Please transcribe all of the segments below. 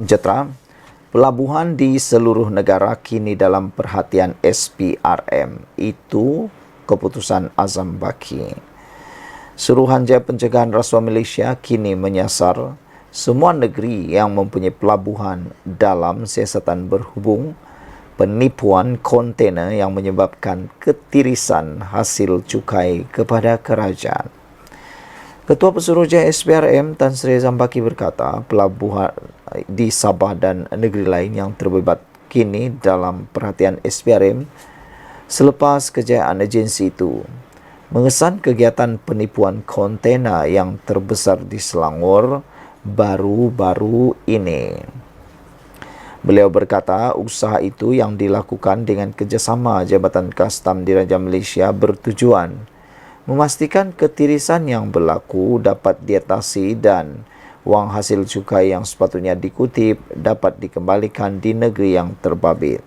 Sejahtera, pelabuhan di seluruh negara kini dalam perhatian SPRM. Itu keputusan Azam Baki. Suruhanjaya Pencegahan Rasuah Malaysia kini menyasar semua negeri yang mempunyai pelabuhan dalam siasatan berhubung penipuan kontainer yang menyebabkan ketirisan hasil cukai kepada kerajaan. Ketua Pesuruhjaya SPRM Tan Sri Azam Baki berkata, pelabuhan di Sabah dan negeri lain yang terlibat kini dalam perhatian SPRM selepas kejayaan agensi itu mengesan kegiatan penipuan kontainer yang terbesar di Selangor baru-baru ini. Beliau berkata, usaha itu yang dilakukan dengan kerjasama Jabatan Kastam Diraja Malaysia bertujuan memastikan ketirisan yang berlaku dapat diatasi dan wang hasil cukai yang sepatutnya dikutip dapat dikembalikan di negeri yang terbabit.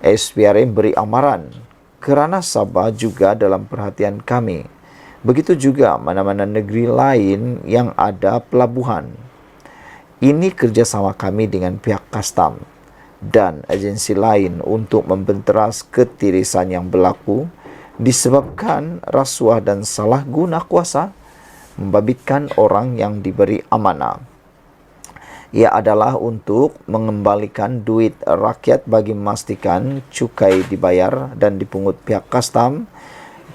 SPRM beri amaran kerana Sabah juga dalam perhatian kami. Begitu juga mana-mana negeri lain yang ada pelabuhan. Ini kerjasama kami dengan pihak kastam dan agensi lain untuk membenteras ketirisan yang berlaku disebabkan rasuah dan salah guna kuasa membabitkan orang yang diberi amanah. Ia adalah untuk mengembalikan duit rakyat bagi memastikan cukai dibayar dan dipungut pihak kastam.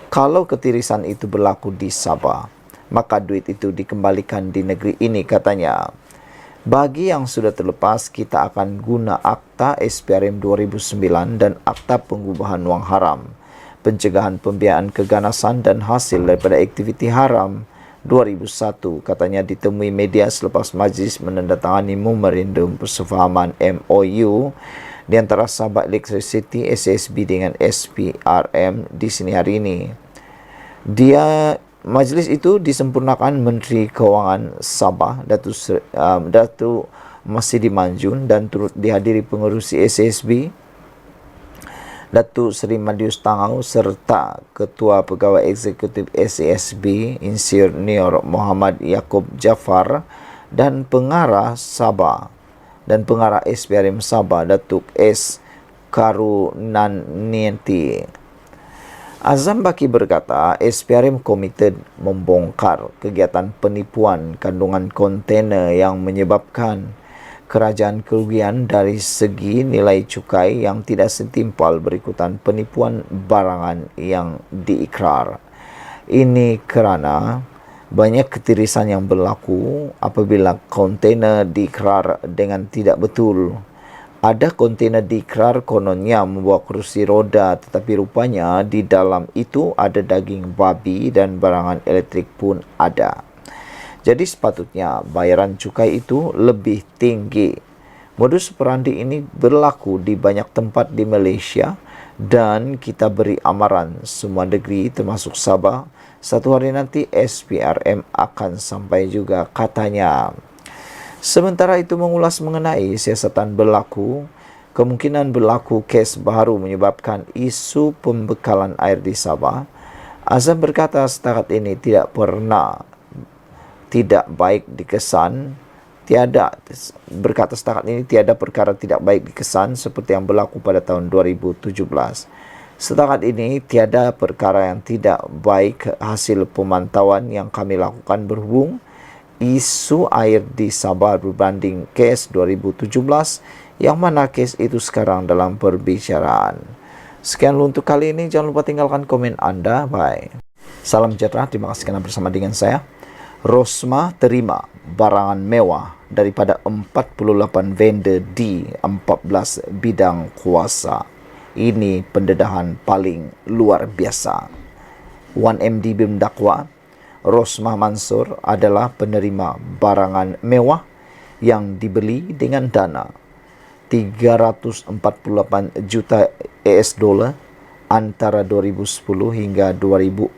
Kalau ketirisan itu berlaku di Sabah, maka duit itu dikembalikan di negeri ini, katanya. Bagi yang sudah terlepas, kita akan guna Akta SPRM 2009 dan Akta Pengubahan Wang Haram, Pencegahan Pembiayaan Keganasan dan Hasil daripada Aktiviti Haram 2001, katanya ditemui media selepas majlis menandatangani Memorandum Persefahaman MOU di antara Sabah Electricity SSB dengan SPRM di sini hari ini. Majlis itu disempurnakan Menteri Kewangan Sabah Datuk Masidi Manjun dan turut dihadiri pengerusi SSB Datuk Seri Madius Tangau serta Ketua Pegawai Eksekutif SASB Insinyur Muhammad Yaakob Jaafar dan Pengarah Sabah dan Pengarah SPRM Sabah Datuk S. Karunanianti. Azam Baki berkata, SPRM komited membongkar kegiatan penipuan kandungan kontainer yang menyebabkan kerajaan kerugian dari segi nilai cukai yang tidak setimpal berikutan penipuan barangan yang diikrar. Ini kerana banyak ketirisan yang berlaku apabila kontainer diikrar dengan tidak betul. Ada kontainer diikrar kononnya membawa kerusi roda, tetapi rupanya di dalam itu ada daging babi dan barangan elektrik pun ada. Jadi sepatutnya bayaran cukai itu lebih tinggi. Modus operandi ini berlaku di banyak tempat di Malaysia dan kita beri amaran semua negeri termasuk Sabah. Satu hari nanti SPRM akan sampai juga, katanya. Sementara itu mengulas mengenai siasatan berlaku, kemungkinan berlaku kes baru menyebabkan isu pembekalan air di Sabah. Azam berkata setakat ini tidak baik dikesan, tiada perkara tidak baik dikesan seperti yang berlaku pada tahun 2017. Setakat ini tiada perkara yang tidak baik hasil pemantauan yang kami lakukan berhubung isu air di Sabah berbanding kes 2017 yang mana kes itu sekarang dalam perbicaraan. Sekian untuk kali ini, jangan lupa tinggalkan komen anda. Bye. Salam sejahtera, terima kasih kerana bersama dengan saya. Rosmah terima barangan mewah daripada 48 vendor di 14 bidang kuasa. Ini pendedahan paling luar biasa. 1MDB mendakwa Rosmah Mansur adalah penerima barangan mewah yang dibeli dengan dana 348 juta US dollar antara 2010 hingga 2014.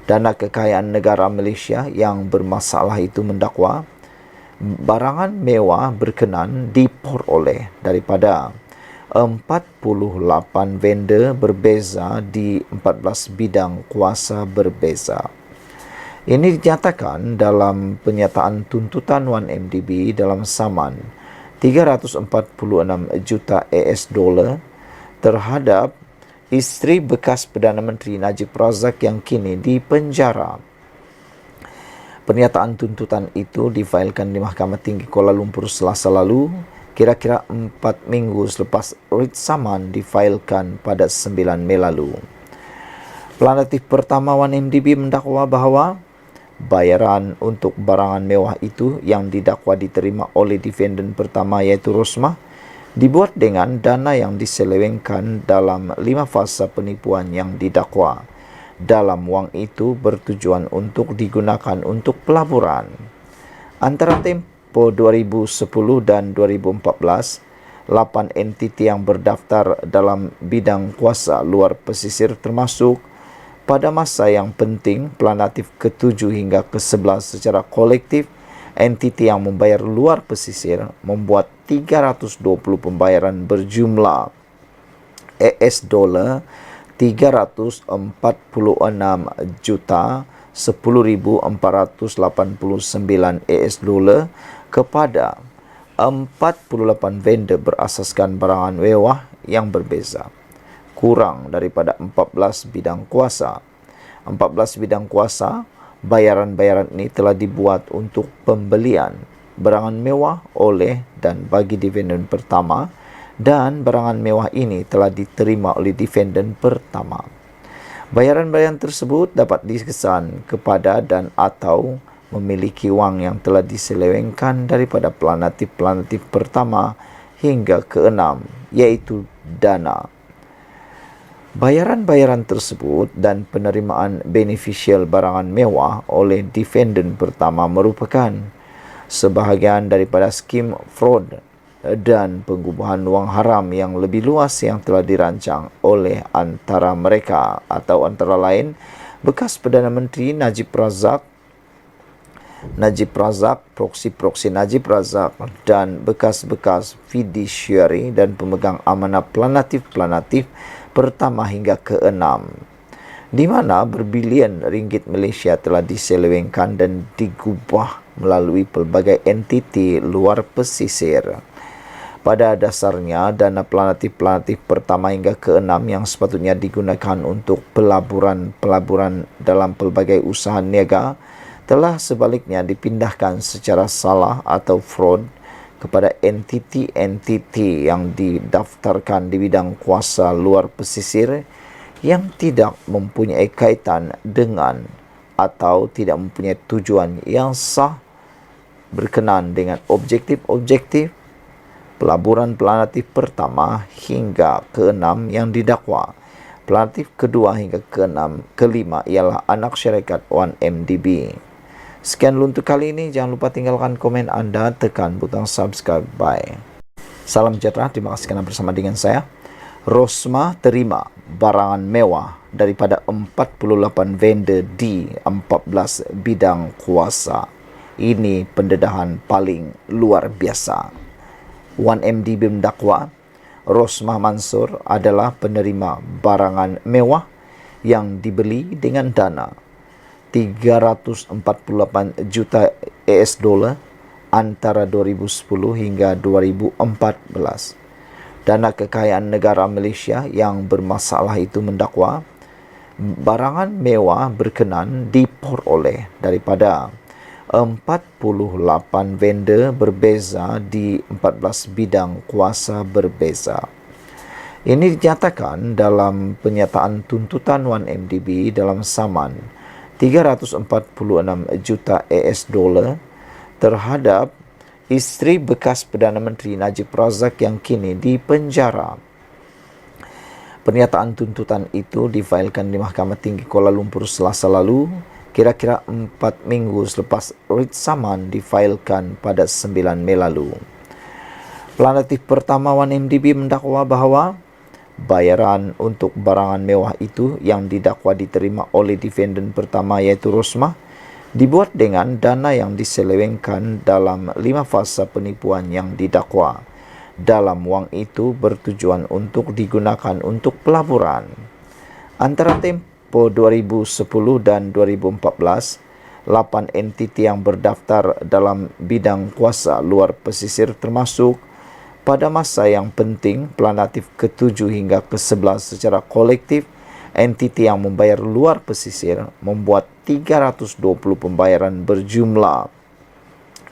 Dana Kekayaan Negara Malaysia yang bermasalah itu mendakwa barangan mewah berkenan diperoleh daripada 48 vendor berbeza di 14 bidang kuasa berbeza. Ini dinyatakan dalam penyataan tuntutan 1MDB dalam saman 346 juta US dollar terhadap isteri bekas Perdana Menteri Najib Razak yang kini dipenjara. Pernyataan tuntutan itu difailkan di Mahkamah Tinggi Kuala Lumpur Selasa lalu, kira-kira 4 minggu selepas writ saman difailkan pada 9 Mei lalu. Plaintiff pertama 1MDB mendakwa bahawa bayaran untuk barangan mewah itu yang didakwa diterima oleh defendant pertama iaitu Rosmah dibuat dengan dana yang diselewengkan dalam 5 fasa penipuan yang didakwa. Dalam wang itu bertujuan untuk digunakan untuk pelaburan. Antara tempoh 2010 dan 2014, 8 entiti yang berdaftar dalam bidang kuasa luar pesisir termasuk pada masa yang penting Plaintiff ke-7 hingga ke-11 secara kolektif, entiti yang membayar luar pesisir membuat 320 pembayaran berjumlah US dollar 346 juta 10.489 US dollar kepada 48 vendor berasaskan barangan mewah yang berbeza. Kurang daripada 14 bidang kuasa. 14 bidang kuasa, bayaran-bayaran ini telah dibuat untuk pembelian barangan mewah oleh dan bagi defendant pertama, dan barangan mewah ini telah diterima oleh defendant pertama. Bayaran-bayaran tersebut dapat dikesan kepada dan atau memiliki wang yang telah diselewengkan daripada plaintiff pertama hingga ke-6, iaitu dana. Bayaran-bayaran tersebut dan penerimaan beneficial barangan mewah oleh defendant pertama merupakan sebahagian daripada skim fraud dan pengubuhan wang haram yang lebih luas yang telah dirancang oleh antara mereka atau antara lain bekas Perdana Menteri Najib Razak, proksi-proksi Najib Razak dan bekas-bekas fiduciary dan pemegang amanah plaintiff pertama hingga ke-6, di mana berbilion ringgit Malaysia telah diselewengkan dan digubah melalui pelbagai entiti luar pesisir. Pada dasarnya, dana plaintiff pertama hingga ke-6 yang sepatutnya digunakan untuk pelaburan dalam pelbagai usaha niaga telah sebaliknya dipindahkan secara salah atau fraud kepada entiti-entiti yang didaftarkan di bidang kuasa luar pesisir yang tidak mempunyai kaitan dengan atau tidak mempunyai tujuan yang sah berkenaan dengan objektif-objektif pelaburan plaintiff pertama hingga ke-6 yang didakwa. Plaintiff kedua hingga ke-5 ialah anak syarikat 1MDB. Sekian dulu untuk kali ini. Jangan lupa tinggalkan komen anda, tekan butang subscribe. Bye. Salam sejahtera. Terima kasih kerana bersama dengan saya. Rosmah terima barangan mewah daripada 48 vendor di 14 bidang kuasa. Ini pendedahan paling luar biasa. 1MDB mendakwa Rosmah Mansur adalah penerima barangan mewah yang dibeli dengan dana 348 juta US dollar antara 2010 hingga 2014. Dana kekayaan negara Malaysia yang bermasalah itu mendakwa barangan mewah berkenan diperoleh daripada 48 vendor berbeza di 14 bidang kuasa berbeza. Ini dinyatakan dalam penyataan tuntutan 1MDB dalam saman 346 juta US dollar terhadap isteri bekas Perdana Menteri Najib Razak yang kini dipenjara. Pernyataan tuntutan itu difailkan di Mahkamah Tinggi Kuala Lumpur Selasa lalu, kira-kira 4 minggu selepas writ saman difailkan pada 9 Mei lalu. Plaintiff pertama 1MDB mendakwa bahawa bayaran untuk barangan mewah itu yang didakwa diterima oleh defendant pertama iaitu Rosmah dibuat dengan dana yang diselewengkan dalam 5 fasa penipuan yang didakwa. Dalam wang itu bertujuan untuk digunakan untuk pelaburan. Antara tempoh 2010 dan 2014, 8 entiti yang berdaftar dalam bidang kuasa luar pesisir termasuk pada masa yang penting planatif ke-7 hingga ke-11 secara kolektif, entiti yang membayar luar pesisir membuat 320 pembayaran berjumlah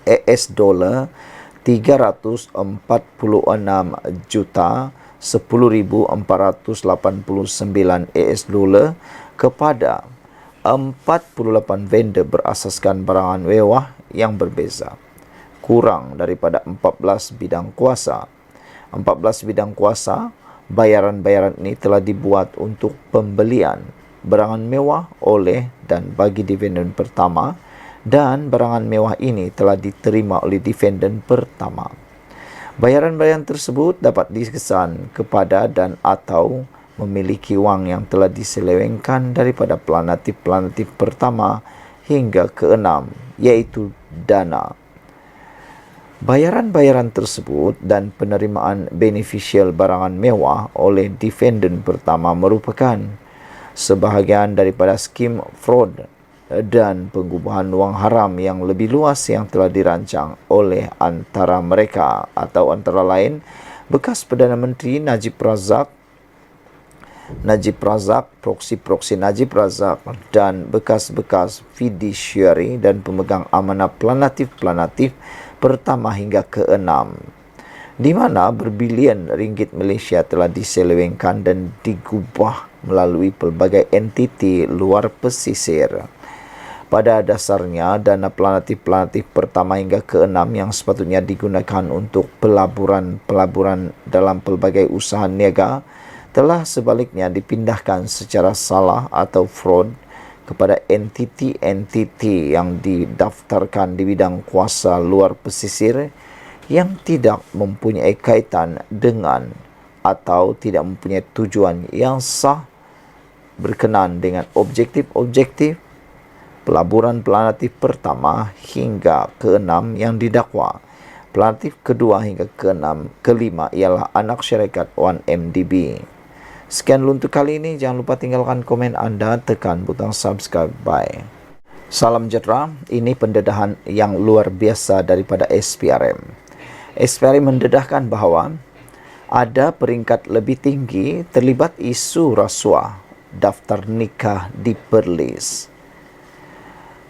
US dollar 346 juta 10.489 US dollar kepada 48 vendor berasaskan barangan mewah yang berbeza, kurang daripada 14 bidang kuasa. 14 bidang kuasa, bayaran-bayaran ini telah dibuat untuk pembelian barangan mewah oleh dan bagi defendant pertama, dan barangan mewah ini telah diterima oleh defendant pertama. Bayaran-bayaran tersebut dapat dikesan kepada dan atau memiliki wang yang telah diselewengkan daripada planatif-planatif pertama hingga ke-6, iaitu dana. Bayaran-bayaran tersebut dan penerimaan beneficial barangan mewah oleh defendant pertama merupakan sebahagian daripada skim fraud dan pengubahan wang haram yang lebih luas yang telah dirancang oleh antara mereka atau antara lain bekas Perdana Menteri Najib Razak, proksi-proksi Najib Razak dan bekas-bekas fiduciary dan pemegang amanah planatif-planatif pertama hingga ke-6, di mana berbilion ringgit Malaysia telah diselewengkan dan digubah melalui pelbagai entiti luar pesisir. Pada dasarnya, dana planatif-planatif pertama hingga ke-6 yang sepatutnya digunakan untuk pelaburan-pelaburan dalam pelbagai usaha niaga telah sebaliknya dipindahkan secara salah atau fraud kepada entiti-entiti yang didaftarkan di bidang kuasa luar pesisir yang tidak mempunyai kaitan dengan atau tidak mempunyai tujuan yang sah berkenaan dengan objektif-objektif pelaburan planatif pertama hingga ke-6 yang didakwa. Planatif kedua hingga ke-5 ialah anak syarikat 1MDB. Sekian dulu untuk kali ini. Jangan lupa tinggalkan komen anda, tekan butang subscribe. Bye. Salam sejahtera. Ini pendedahan yang luar biasa daripada SPRM. SPRM mendedahkan bahawa ada peringkat lebih tinggi terlibat isu rasuah daftar nikah di Perlis.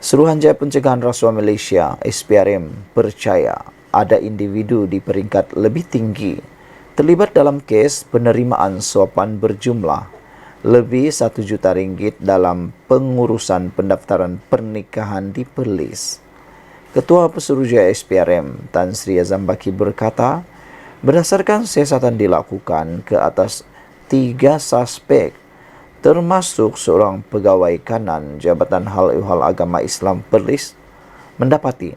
Suruhanjaya Pencegahan Rasuah Malaysia (SPRM) percaya ada individu di peringkat lebih tinggi terlibat dalam kes penerimaan suapan berjumlah lebih 1 juta ringgit dalam pengurusan pendaftaran pernikahan di Perlis. Ketua Pesuruhjaya SPRM Tan Sri Azam Baki berkata, berdasarkan siasatan dilakukan ke atas 3 suspek termasuk seorang pegawai kanan Jabatan Hal Ehwal Agama Islam Perlis mendapati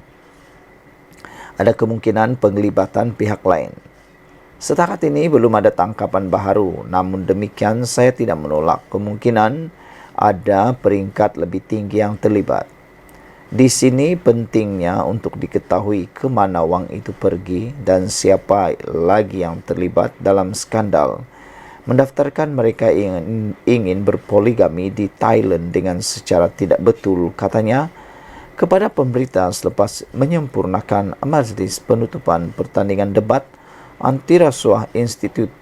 ada kemungkinan penglibatan pihak lain. Setakat ini belum ada tangkapan baharu, namun demikian saya tidak menolak kemungkinan ada peringkat lebih tinggi yang terlibat. Di sini pentingnya untuk diketahui ke mana wang itu pergi dan siapa lagi yang terlibat dalam skandal mendaftarkan mereka ingin berpoligami di Thailand dengan secara tidak betul, katanya, kepada pemberita selepas menyempurnakan majlis penutupan pertandingan debat anti rasuah Institut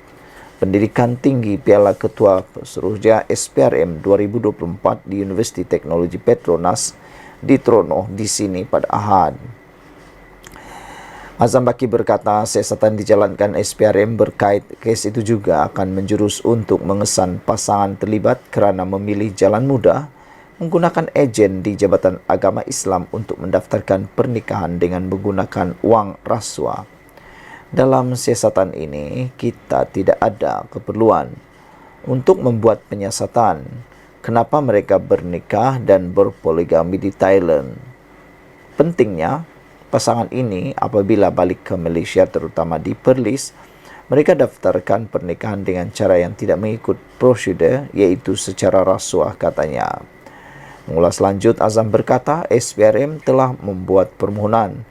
Pendidikan Tinggi Piala Ketua Pesuruhjaya SPRM 2024 di Universiti Teknologi Petronas di Tronoh di sini pada Ahad. Azam Baki berkata siasatan dijalankan SPRM berkait kes itu juga akan menjurus untuk mengesan pasangan terlibat kerana memilih jalan mudah menggunakan ejen di Jabatan Agama Islam untuk mendaftarkan pernikahan dengan menggunakan wang rasuah. Dalam siasatan ini, kita tidak ada keperluan untuk membuat penyiasatan kenapa mereka bernikah dan berpoligami di Thailand. Pentingnya, pasangan ini apabila balik ke Malaysia terutama di Perlis, mereka daftarkan pernikahan dengan cara yang tidak mengikut prosedur, iaitu secara rasuah, katanya. Mengulas lanjut, Azam berkata SPRM telah membuat permohonan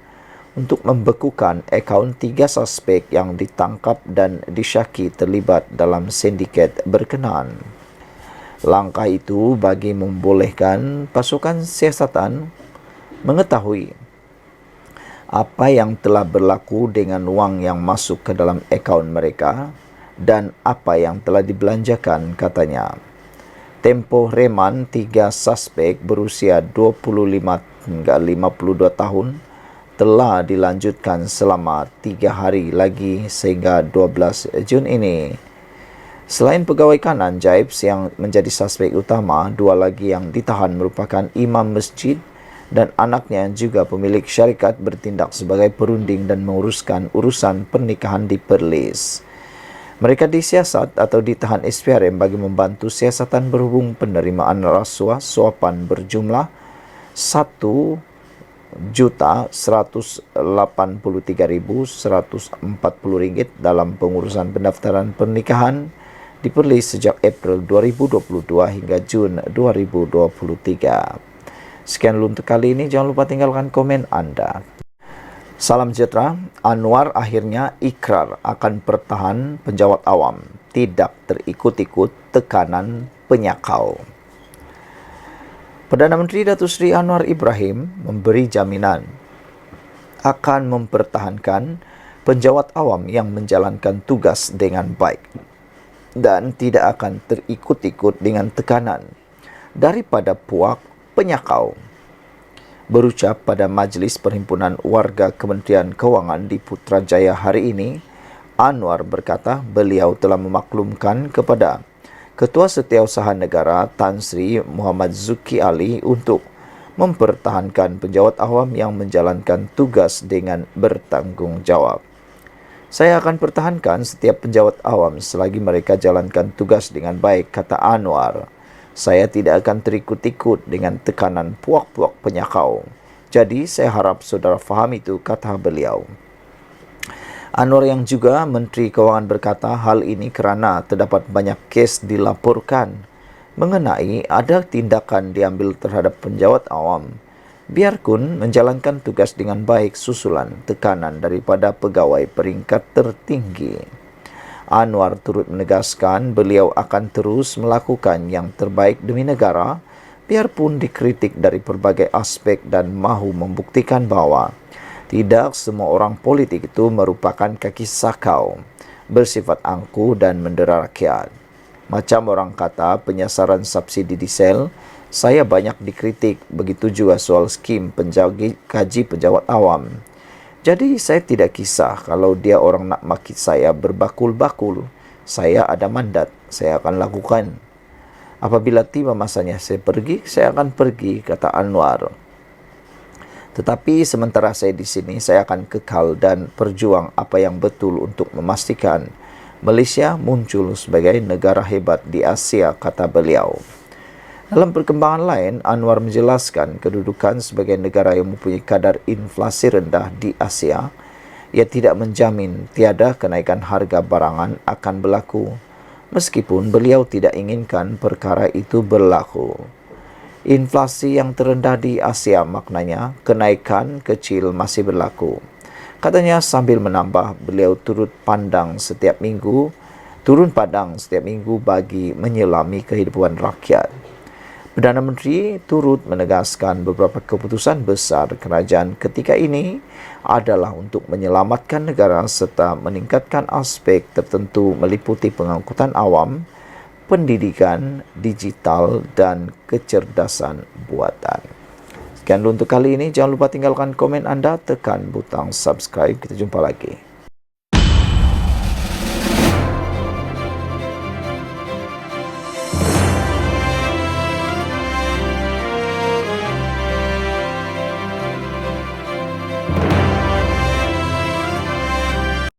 untuk membekukan akaun 3 suspek yang ditangkap dan disyaki terlibat dalam sindiket berkenaan. Langkah itu bagi membolehkan pasukan siasatan mengetahui apa yang telah berlaku dengan wang yang masuk ke dalam akaun mereka dan apa yang telah dibelanjakan, katanya. Tempoh reman 3 suspek berusia 25 hingga 52 tahun telah dilanjutkan selama 3 hari lagi sehingga 12 Jun ini. Selain pegawai kanan Jaibs yang menjadi suspek utama, 2 lagi yang ditahan merupakan imam masjid dan anaknya juga pemilik syarikat bertindak sebagai perunding dan menguruskan urusan pernikahan di Perlis. Mereka disiasat atau ditahan SPRM bagi membantu siasatan berhubung penerimaan rasuah suapan berjumlah Rp1.183.140 dalam pengurusan pendaftaran pernikahan di Perlis sejak April 2022 hingga Jun 2023. Sekian dulu untuk kali ini, jangan lupa tinggalkan komen Anda. Salam sejahtera. Anwar akhirnya ikrar akan pertahan penjawat awam, tidak terikut-ikut tekanan penyakau. Perdana Menteri Datuk Seri Anwar Ibrahim memberi jaminan akan mempertahankan penjawat awam yang menjalankan tugas dengan baik dan tidak akan terikut-ikut dengan tekanan daripada puak penyakau. Berucap pada Majlis Perhimpunan Warga Kementerian Kewangan di Putrajaya hari ini, Anwar berkata beliau telah memaklumkan kepada Ketua Setiausaha Negara Tan Sri Muhammad Zuki Ali untuk mempertahankan penjawat awam yang menjalankan tugas dengan bertanggungjawab. Saya akan pertahankan setiap penjawat awam selagi mereka jalankan tugas dengan baik, kata Anwar. Saya tidak akan terikut-ikut dengan tekanan puak-puak penyakau. Jadi saya harap saudara faham itu, kata beliau. Anwar yang juga Menteri Kewangan berkata hal ini kerana terdapat banyak kes dilaporkan mengenai ada tindakan diambil terhadap penjawat awam biarpun menjalankan tugas dengan baik susulan tekanan daripada pegawai peringkat tertinggi. Anwar turut menegaskan beliau akan terus melakukan yang terbaik demi negara biarpun dikritik dari pelbagai aspek dan mahu membuktikan bahawa tidak semua orang politik itu merupakan kaki sakau, bersifat angkuh dan mendera rakyat. Macam orang kata penyasaran subsidi diesel, saya banyak dikritik, begitu juga soal skim gaji penjawat awam. Jadi saya tidak kisah kalau dia orang nak maki saya berbakul-bakul. Saya ada mandat, saya akan lakukan. Apabila tiba masanya saya pergi, saya akan pergi, kata Anwar. Tetapi sementara saya di sini, saya akan kekal dan berjuang apa yang betul untuk memastikan Malaysia muncul sebagai negara hebat di Asia, kata beliau. Dalam perkembangan lain, Anwar menjelaskan kedudukan sebagai negara yang mempunyai kadar inflasi rendah di Asia. Ia tidak menjamin tiada kenaikan harga barangan akan berlaku, meskipun beliau tidak inginkan perkara itu berlaku. Inflasi yang terendah di Asia maknanya kenaikan kecil masih berlaku. Katanya sambil menambah beliau turun padang setiap minggu bagi menyelami kehidupan rakyat. Perdana Menteri turut menegaskan beberapa keputusan besar kerajaan ketika ini adalah untuk menyelamatkan negara serta meningkatkan aspek tertentu meliputi pengangkutan awam, pendidikan, digital, dan kecerdasan buatan. Sekian dulu untuk kali ini. Jangan lupa tinggalkan komen Anda, tekan butang subscribe. Kita jumpa lagi.